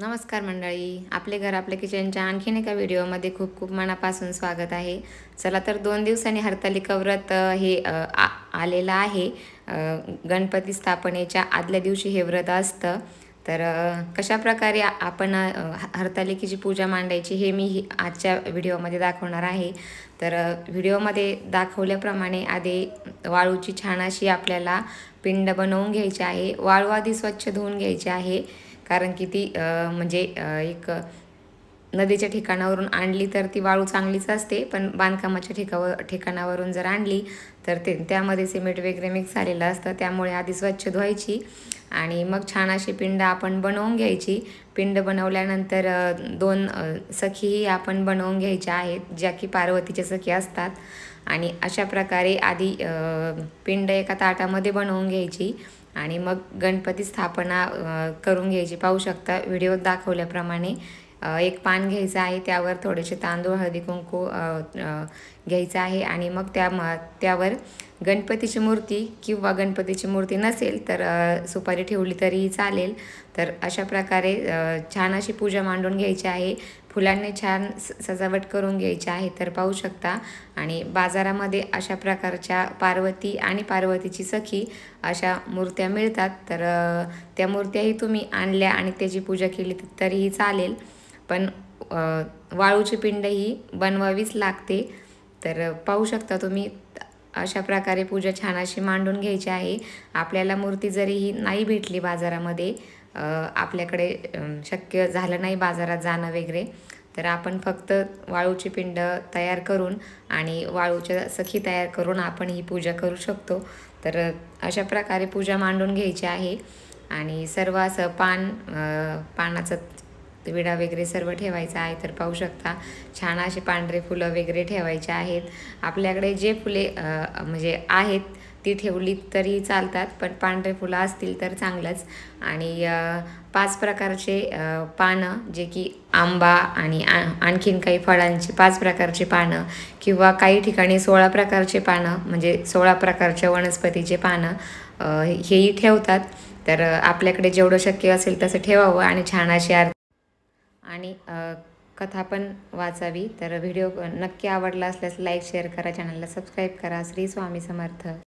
नमस्कार मंडळी, आपले घर आपले किचनच्या आणखीन एका व्हिडिओमध्ये खूप खूप मनापासून स्वागत आहे. चला तर 2 दिवसांनी हरतालिका व्रत आलेलं आहे. गणपती स्थापनेच्या आदल्या दिवशी हे व्रत असतं. तर कशाप्रकारे आपण हरतालिकेची पूजा मांडायची हे मी आजच्या व्हिडिओमध्ये दाखवणार आहे. तर व्हिडिओमध्ये दाखवल्याप्रमाणे आधी वाळूची छान अशी आपल्याला पिंड बनवून घ्यायची आहे. वाळू आधी स्वच्छ धुवून घ्यायची आहे, कारण की ती एक नदीच्या ठिकाणावरून आणली तर ती वाळू चांगलीच असते, पण बांधकामाच्या ठिकाणावरून जर आणली तर त्यामध्ये सिमेंट वगैरे मिक्स झालेलं असतं. त्यामुळे आधी स्वच्छ धुवायची आणि मग छान अशी पिंड आपण बनवून घ्यायची. पिंड बनवल्यानंतर 2 सखीही आपण बनवून घ्यायच्या आहेत, ज्या की पार्वतीच्या सखी असतात. आणि अशा प्रकारे आधी पिंड एका ताटामध्ये बनवून घ्यायची आणि मग गणपती स्थापना करून घ्यायची. पाहू शकता व्हिडिओत दाखवल्याप्रमाणे एक पान घ्यायचं आहे, त्यावर थोडेसे तांदूळ, हळदी कुंकू घ्यायचं आहे आणि मग त्यावर गणपतीची मूर्ती किंवा गणपतीची मूर्ती नसेल तर सुपारी ठेवली तरीही चालेल. तर अशा प्रकारे छान अशी पूजा मांडून घ्यायची आहे. फुलांनी छान सजावट करून घ्यायची आहे. तर पाहू शकता. आणि बाजारामध्ये अशा प्रकारच्या पार्वती आणि पार्वतीची सखी अशा मूर्त्या मिळतात. तर त्या मूर्त्याही तुम्ही आणल्या आणि त्याची पूजा केली तरीही चालेल, पण वाळूची पिंड ही बनवावीच लागते. तर पाहू शकता तुम्ही, अशा प्रकारे पूजा छान अशी मांडून घ्यायची आहे. आपल्याला मूर्ती जरीही नाही भेटली बाजारामध्ये, आपल्याकडे शक्य झालं नाही बाजारात जाणं वगैरे, तर आपण फक्त वाळूची पिंड तयार करून आणि वाळूच्या सखी तयार करून आपण ही पूजा करू शकतो. तर अशा प्रकारे पूजा मांडून घ्यायची आहे. आणि सर्व असं पानाचं विडा वगैरे सर्व ठेवायचा आहे. तर पाहू शकता छान असे पांढरे फुलं वगैरे ठेवायचे आहेत. आपल्याकडे जे फुले म्हणजे आहेत ती ठेवली तरी चालतात, पण पांढरे फुलं असतील तर चांगलंच. आणि 5 प्रकारचे पानं, जे की आंबा आणि आणखीन काही फळांची 5 प्रकारचे पानं, किंवा काही ठिकाणी 16 प्रकारचे पानं, म्हणजे 16 प्रकारच्या वनस्पतीचे पानं हेही ठेवतात. तर आपल्याकडे जेवढं शक्य असेल तसं ठेवावं आणि छान अशी आणि कथा पण वाचावी. तर व्हिडिओ नक्की आवडला असल्यास लाईक, शेअर करा, चॅनलला सबस्क्राईब करा. श्री स्वामी समर्थ.